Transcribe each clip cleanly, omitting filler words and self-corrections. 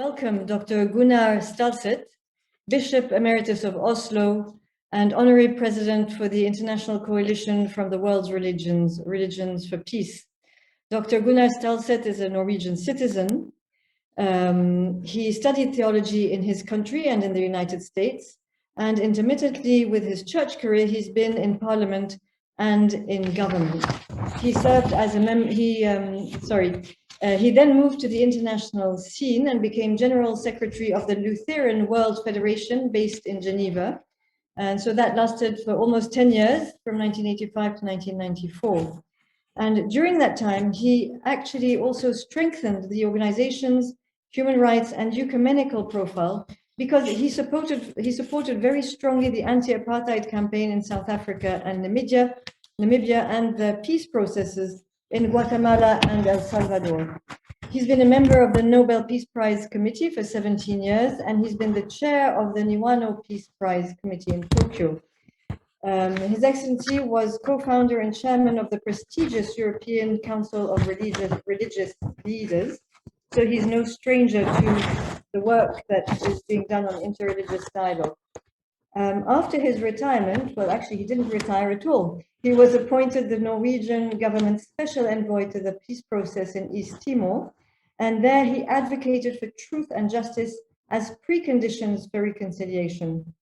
welcome Dr. Gunnar Stålsett, Bishop Emeritus of Oslo and Honorary President for the International Coalition from the World's Religions, Religions for Peace. Dr. Gunnar Stålsett is a Norwegian citizen. He studied theology in his country and in the United States, and intermittently with his church career, he's been in parliament and in government. He served as he then moved to the international scene and became General Secretary of the Lutheran World Federation based in Geneva. And so that lasted for almost 10 years, from 1985 to 1994. And during that time, he actually also strengthened the organization's human rights and ecumenical profile because he supported very strongly the anti-apartheid campaign in South Africa and Namibia and the peace processes in Guatemala and El Salvador. He's been a member of the Nobel Peace Prize Committee for 17 years, and he's been the chair of the Niwano Peace Prize Committee in Tokyo. His Excellency was co-founder and chairman of the prestigious European Council of Religious Leaders, so he's no stranger to the work that is being done on interreligious dialogue. After his retirement, well, actually, he didn't retire at all. He was appointed the Norwegian government's special envoy to the peace process in East Timor, and there he advocated for truth and justice as preconditions for reconciliation.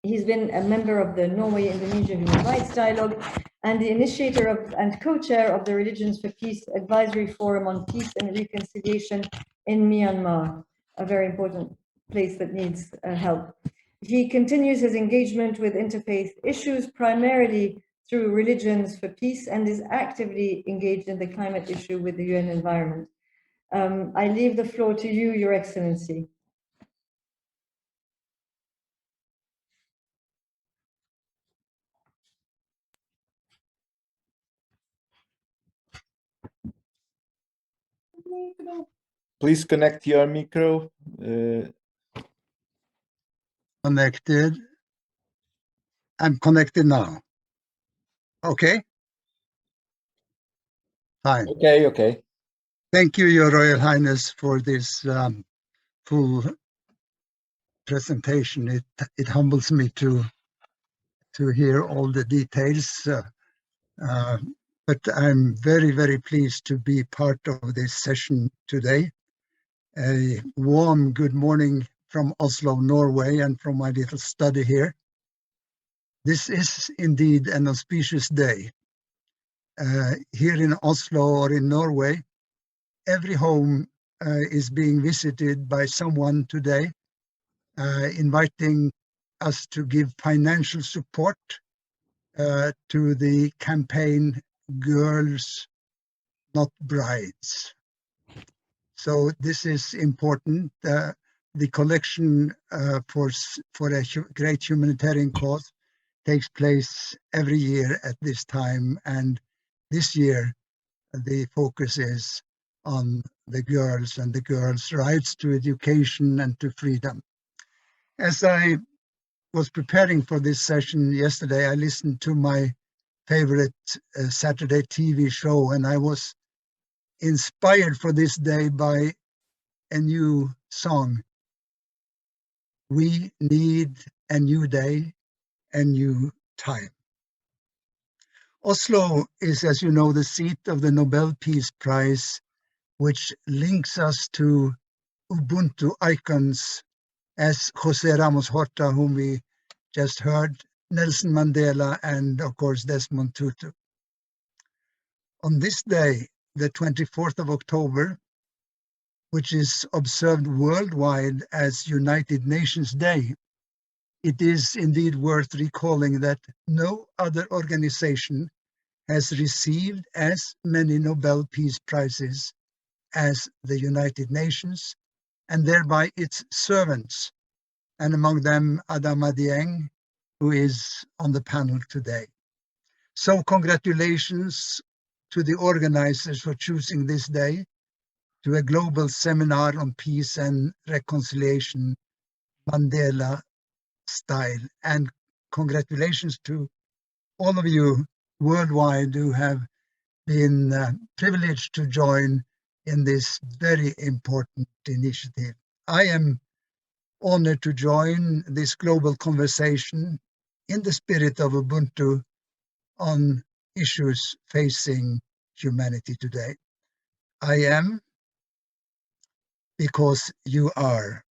He's been a member of the Norway-Indonesia Human Rights Dialogue and the initiator of and co-chair of the Religions for Peace Advisory Forum on Peace and Reconciliation in Myanmar, a very important place that needs help. He continues his engagement with interfaith issues, primarily through Religions for Peace, and is actively engaged in the climate issue with the UN environment. I leave the floor to you, Your Excellency. Please connect your micro. Connected. I'm connected now. Okay. Fine. Okay. Thank you, Your Royal Highness, for this full presentation. It humbles me to hear all the details, but I'm very, very pleased to be part of this session today. A warm good morning from Oslo, Norway, and from my little study here. This is indeed an auspicious day. Here in Oslo or in Norway, every home is being visited by someone today, inviting us to give financial support to the campaign Girls, Not Brides. So this is important. The collection for a great humanitarian cause takes place every year at this time, and this year the focus is on the girls and the girls' rights to education and to freedom. As I was preparing for this session yesterday, I listened to my favorite Saturday TV show, and I was inspired for this day by a new song. We need a new day, a new time. Oslo is, as you know, the seat of the Nobel Peace Prize, which links us to Ubuntu icons as José Ramos Horta, whom we just heard, Nelson Mandela, and of course Desmond Tutu. On this day, the 24th of October, which is observed worldwide as United Nations Day, it is indeed worth recalling that no other organization has received as many Nobel Peace Prizes as the United Nations, and thereby its servants, and among them Adama Dieng, who is on the panel today. So congratulations to the organizers for choosing this day to a global seminar on peace and reconciliation, Mandela style. And congratulations to all of you worldwide who have been privileged to join in this very important initiative. I am honored to join this global conversation in the spirit of Ubuntu on issues facing humanity today. I am because you are.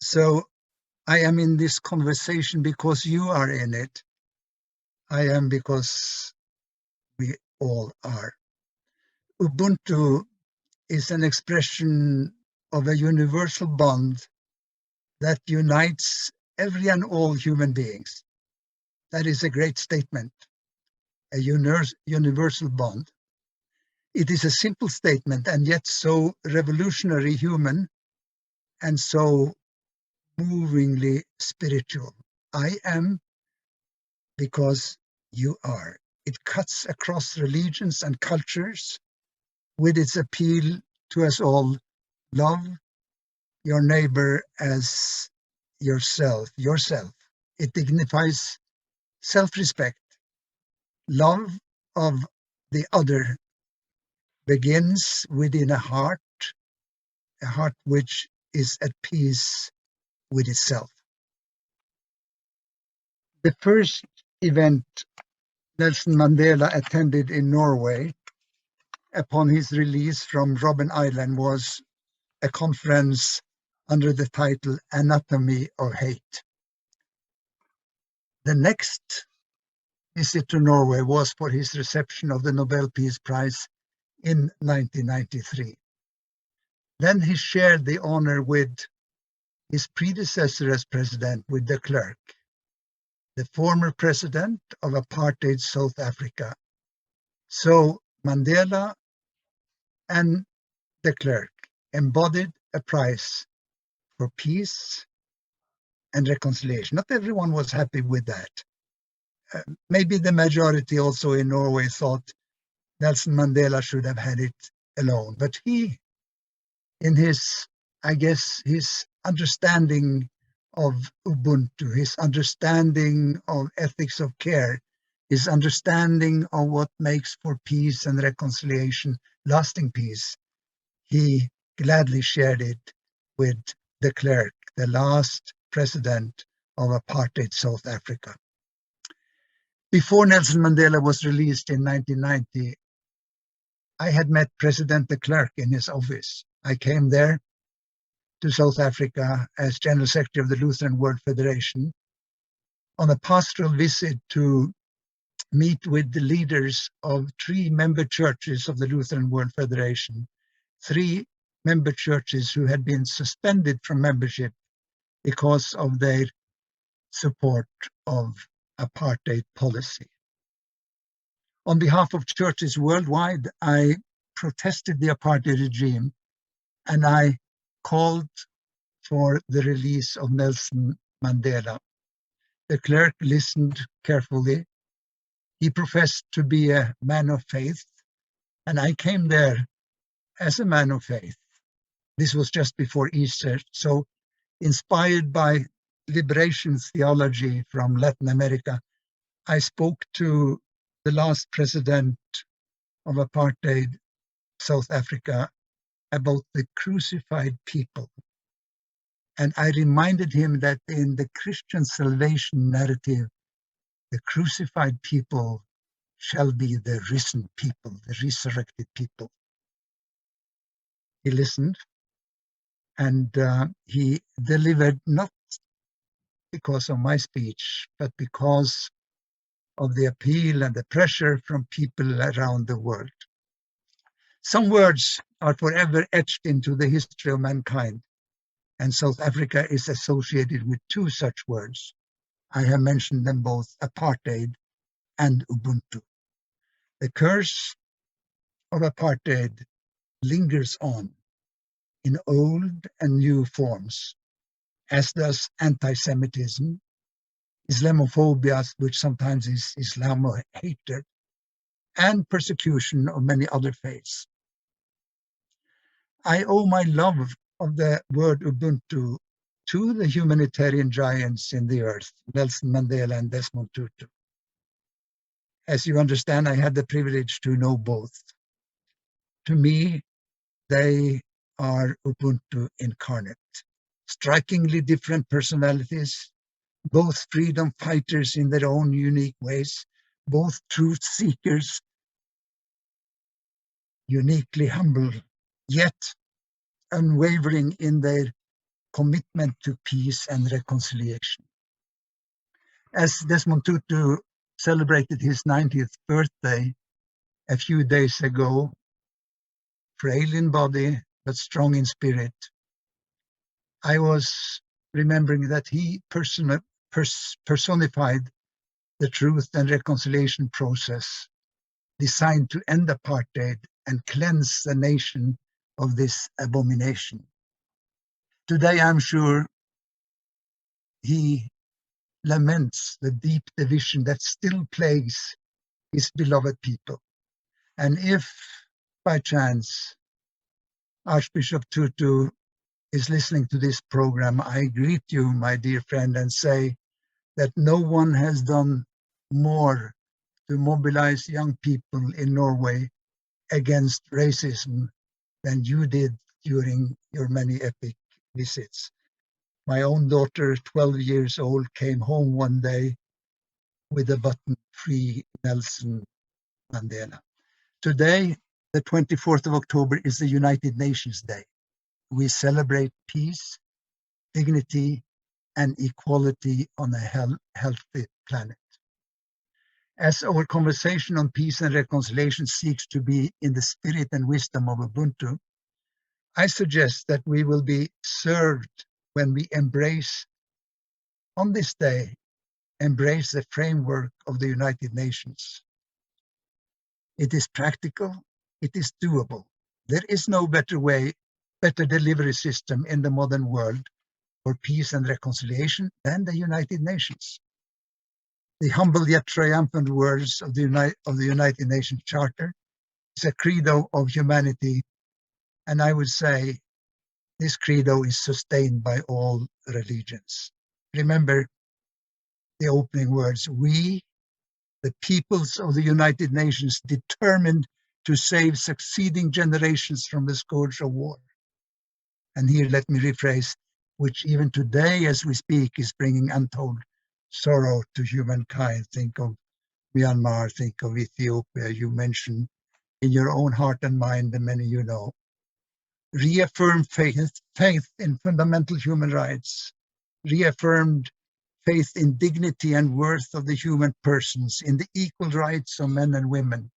So I am in this conversation because you are in it. I am because we all are. Ubuntu is an expression of a universal bond that unites every and all human beings. That is a great statement, a universal bond. It is a simple statement and yet so revolutionary human and so movingly spiritual. I am because you are. It cuts across religions and cultures with its appeal to us all. Love your neighbor as yourself. It dignifies self-respect. Love of the other begins within a heart which is at peace with itself. The first event Nelson Mandela attended in Norway upon his release from Robben Island was a conference under the title Anatomy of Hate. The next visit to Norway was for his reception of the Nobel Peace Prize in 1993. Then he shared the honor with his predecessor as president, with de Klerk, the former president of apartheid South Africa. So Mandela and de Klerk embodied a prize for peace and reconciliation. Not everyone was happy with that. Maybe the majority also in Norway thought Nelson Mandela should have had it alone. But he, in his, I guess, his understanding of Ubuntu, his understanding of ethics of care, his understanding of what makes for peace and reconciliation, lasting peace, he gladly shared it with de Klerk, the last president of apartheid South Africa. Before Nelson Mandela was released in 1990, I had met President de Klerk in his office. I came there to South Africa as General Secretary of the Lutheran World Federation on a pastoral visit to meet with the leaders of 3 member churches of the Lutheran World Federation, 3 member churches who had been suspended from membership because of their support of apartheid policy. On behalf of churches worldwide, I protested the apartheid regime and I called for the release of Nelson Mandela. De Klerk listened carefully. He professed to be a man of faith, and I came there as a man of faith. This was just before Easter, so inspired by liberation theology from Latin America, I spoke to the last president of apartheid South Africa about the crucified people. And I reminded him that in the Christian salvation narrative, the crucified people shall be the risen people, the resurrected people. He listened, and he delivered not because of my speech, but because of the appeal and the pressure from people around the world. Some words are forever etched into the history of mankind, and South Africa is associated with 2 such words. I have mentioned them both, apartheid and Ubuntu. The curse of apartheid lingers on in old and new forms, as does anti-Semitism, Islamophobia, which sometimes is Islamo-hatred, and persecution of many other faiths. I owe my love of the word Ubuntu to the humanitarian giants in the earth, Nelson Mandela and Desmond Tutu. As you understand, I had the privilege to know both. To me, they are Ubuntu incarnate. Strikingly different personalities, both freedom fighters in their own unique ways, both truth seekers, uniquely humble, yet unwavering in their commitment to peace and reconciliation. As Desmond Tutu celebrated his 90th birthday a few days ago, frail in body but strong in spirit, I was remembering that he personified the truth and reconciliation process designed to end apartheid and cleanse the nation of this abomination. Today, I'm sure he laments the deep division that still plagues his beloved people. And if by chance Archbishop Tutu is listening to this program, I greet you, my dear friend, and say that no one has done more to mobilize young people in Norway against racism than you did during your many epic visits. My own daughter, 12 years old, came home one day with a button, "Free Nelson Mandela." Today, the 24th of October, is the United Nations Day. We celebrate peace, dignity, and equality on a healthy planet. As our conversation on peace and reconciliation seeks to be in the spirit and wisdom of Ubuntu, I suggest that we will be served when we embrace, on this day, embrace the framework of the United Nations. It is practical, it is doable. There is no better delivery system in the modern world for peace and reconciliation than the United Nations. The humble yet triumphant words of the United Nations Charter is a credo of humanity, and I would say this credo is sustained by all religions. Remember the opening words: "We, the peoples of the United Nations, determined to save succeeding generations from the scourge of war." And here let me rephrase, which even today as we speak is bringing untold sorrow to humankind. Think of Myanmar, think of Ethiopia. You mentioned in your own heart and mind the many you know. Reaffirm faith in fundamental human rights, reaffirmed faith in dignity and worth of the human persons, in the equal rights of men and women.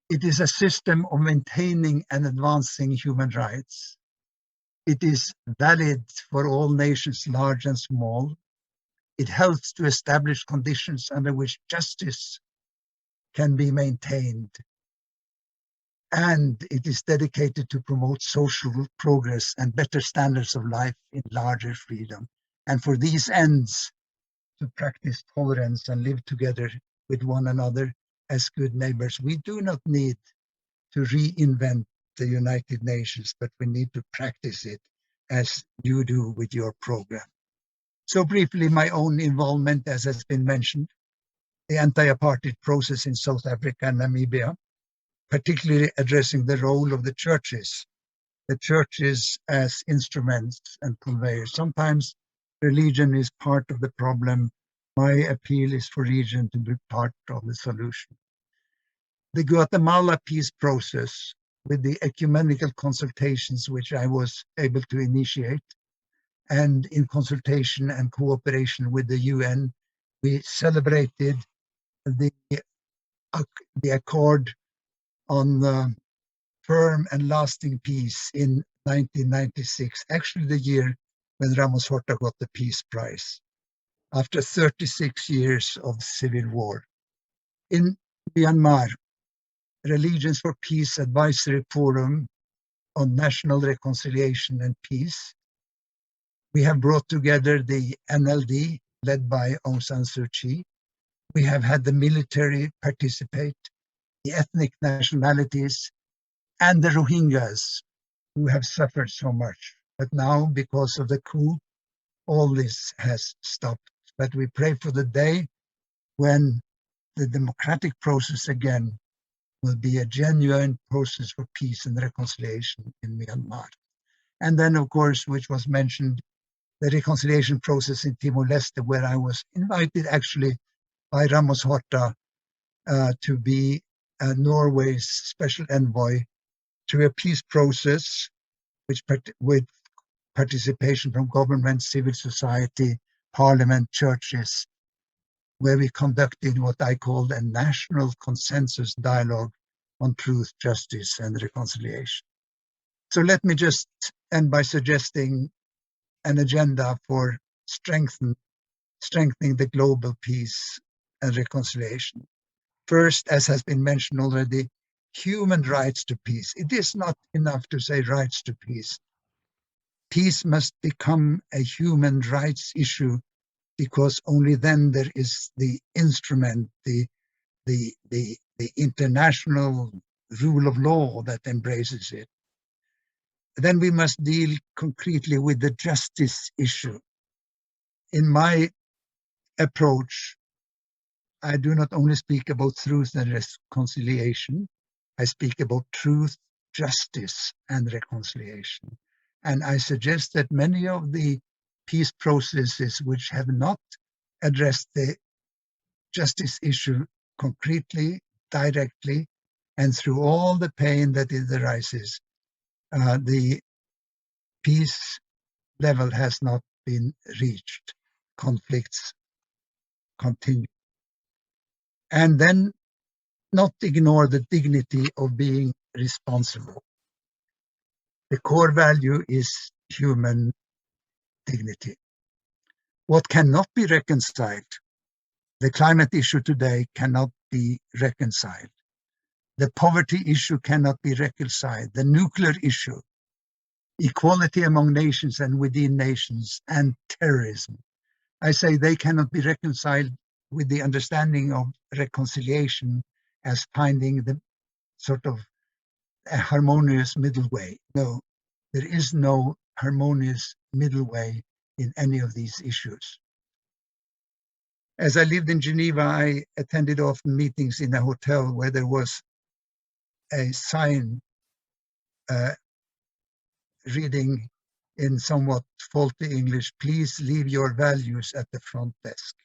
It is a system of maintaining and advancing human rights. It is valid for all nations, large and small. It helps to establish conditions under which justice can be maintained. And it is dedicated to promote social progress and better standards of life in larger freedom. And for these ends, to practice tolerance and live together with one another as good neighbors. We do not need to reinvent the United Nations, but we need to practice it as you do with your program. So briefly, my own involvement, as has been mentioned, the anti-apartheid process in South Africa and Namibia, particularly addressing the role of the churches as instruments and conveyors. Sometimes religion is part of the problem. My appeal is for religion to be part of the solution. The Guatemala peace process, with the ecumenical consultations which I was able to initiate, and in consultation and cooperation with the UN, we celebrated the accord on firm and lasting peace in 1996, actually the year when Ramos Horta got the Peace Prize, after 36 years of civil war. In Myanmar, Religions for Peace Advisory Forum on National Reconciliation and Peace, we have brought together the NLD, led by Aung San Suu Kyi. We have had the military participate, the ethnic nationalities, and the Rohingyas, who have suffered so much. But now, because of the coup, all this has stopped. But we pray for the day when the democratic process again will be a genuine process for peace and reconciliation in Myanmar. And then, of course, which was mentioned, the reconciliation process in Timor-Leste, where I was invited actually by Ramos Horta to be Norway's special envoy to a peace process with participation from government, civil society, parliament, churches, where we conducted what I called a national consensus dialogue on truth, justice, and reconciliation. So let me just end by suggesting an agenda for strengthening the global peace and reconciliation. First, as has been mentioned already, human rights to peace. It is not enough to say rights to peace. Peace must become a human rights issue, because only then there is the instrument, the international rule of law that embraces it. Then we must deal concretely with the justice issue. In my approach, I do not only speak about truth and reconciliation, I speak about truth, justice, and reconciliation. And I suggest that many of the peace processes which have not addressed the justice issue concretely, directly, and through all the pain that it arises, the peace level has not been reached. Conflicts continue. And then not ignore the dignity of being responsible. The core value is human dignity. What cannot be reconciled? The climate issue today cannot be reconciled. The poverty issue cannot be reconciled. The nuclear issue, equality among nations and within nations, and terrorism. I say they cannot be reconciled with the understanding of reconciliation as finding the sort of a harmonious middle way. No, there is no harmonious middle way in any of these issues. As I lived in Geneva, I attended often meetings in a hotel where there was a sign reading in somewhat faulty English, "Please leave your values at the front desk."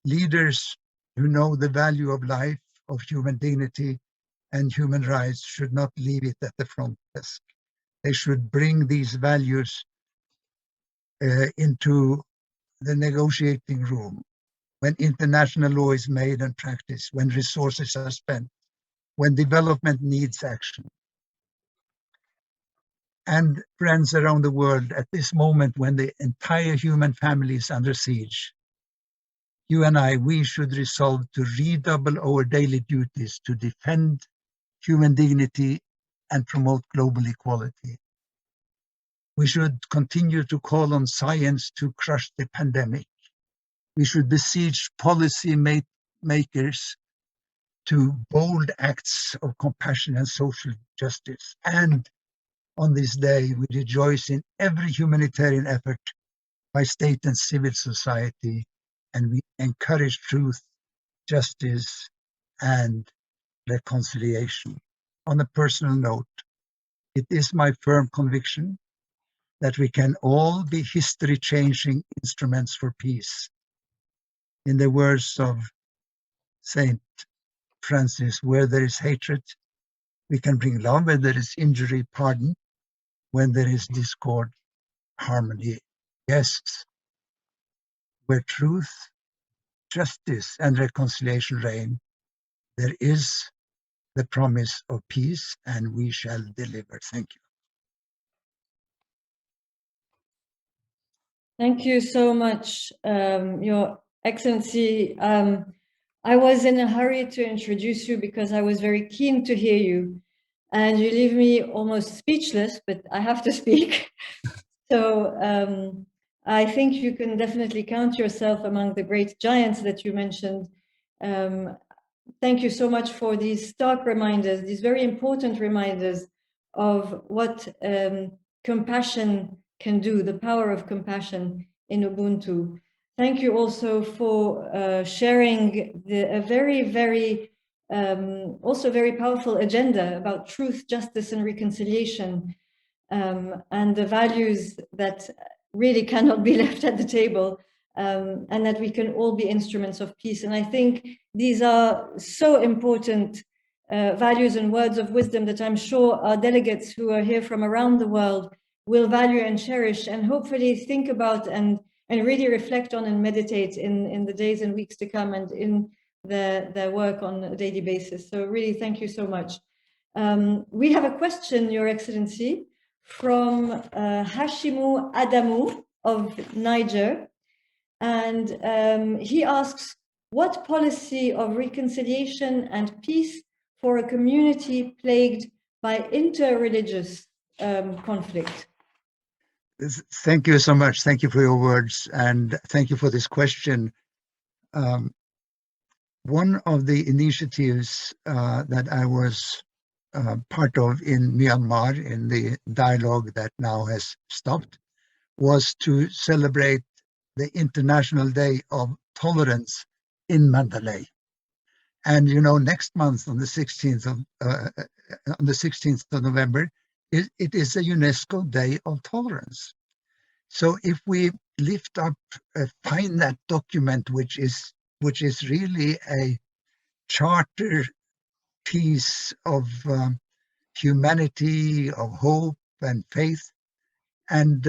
Leaders who know the value of life, of human dignity and human rights should not leave it at the front desk. They should bring these values into the negotiating room when international law is made and practiced, when resources are spent, when development needs action. And friends around the world, at this moment when the entire human family is under siege, you and I, we should resolve to redouble our daily duties to defend human dignity and promote global equality. We should continue to call on science to crush the pandemic. We should beseech policy makers to bold acts of compassion and social justice. And on this day, we rejoice in every humanitarian effort by state and civil society, and we encourage truth, justice, and reconciliation. On a personal note, it is my firm conviction that we can all be history-changing instruments for peace. In the words of Saint Francis, where there is hatred, we can bring love. Where there is injury, pardon. When there is discord, harmony. Yes, where truth, justice, and reconciliation reign, there is the promise of peace, and we shall deliver. Thank you. Thank you so much, Your Excellency. I was in a hurry to introduce you because I was very keen to hear you, and you leave me almost speechless, but I have to speak. So I think you can definitely count yourself among the great giants that you mentioned. Thank you so much for these stark reminders, these very important reminders of what compassion can do, the power of compassion in Ubuntu. Thank you also for sharing a very, very also very powerful agenda about truth, justice, and reconciliation, and the values that really cannot be left at the table, and that we can all be instruments of peace. And I think these are so important values and words of wisdom that I'm sure our delegates who are here from around the world will value and cherish, and hopefully think about and really reflect on and meditate in the days and weeks to come, and in their work on a daily basis. So really, thank you so much. We have a question, Your Excellency, from Hashimu Adamu of Niger. And he asks, what policy of reconciliation and peace for a community plagued by interreligious conflict? Thank you so much. Thank you for your words, and thank you for this question. One of the initiatives that I was part of in Myanmar, in the dialogue that now has stopped, was to celebrate the International Day of Tolerance in Mandalay. And you know, next month on the 16th of November, it is a UNESCO Day of Tolerance. So if we lift up, find that document, which is really a charter piece of humanity, of hope and faith, and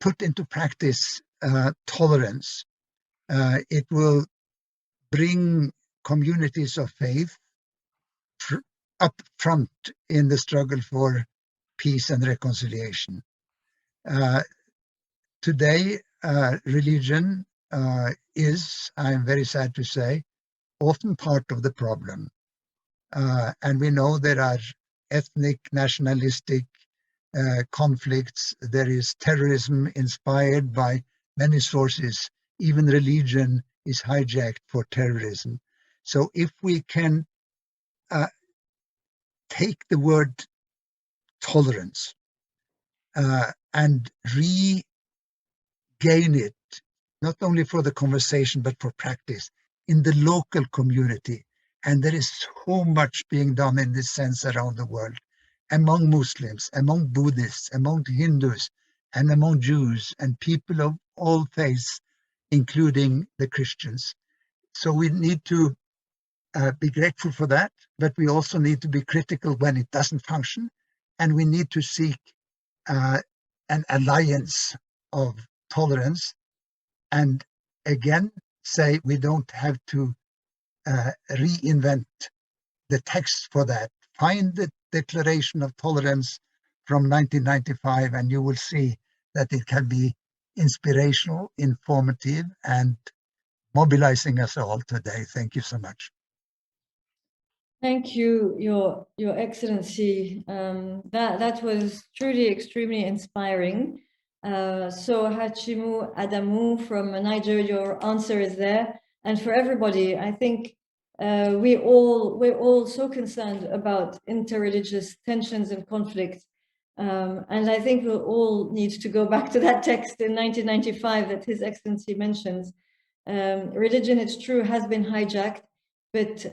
put into practice tolerance, it will bring communities of faith up front in the struggle for peace and reconciliation. Today, religion is, I'm very sad to say, often part of the problem. And we know there are ethnic, nationalistic conflicts. There is terrorism inspired by many sources. Even religion is hijacked for terrorism. So if we can take the word tolerance and regain it, not only for the conversation, but for practice in the local community. And there is so much being done in this sense around the world, among Muslims, among Buddhists, among Hindus, and among Jews, and people of all faiths, including the Christians. So we need to be grateful for that, but we also need to be critical when it doesn't function, and we need to seek an alliance of tolerance, and again say we don't have to reinvent the text for that. Find the Declaration of Tolerance from 1995 and you will see that it can be inspirational, informative, and mobilizing us all today. Thank you so much. Thank you, Your Excellency. That was truly extremely inspiring. So Hachimu Adamu from Niger, your answer is there. And for everybody, I think we're all so concerned about interreligious tensions and conflict. And I think we'll all need to go back to that text in 1995 that His Excellency mentions. Religion, it's true, has been hijacked, but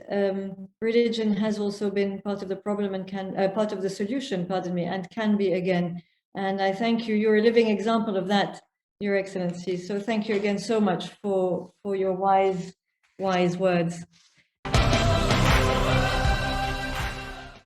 religion has also been part of the problem and part of the solution, pardon me, and can be again. And I thank you. You're a living example of that, Your Excellency. So thank you again so much for your wise words.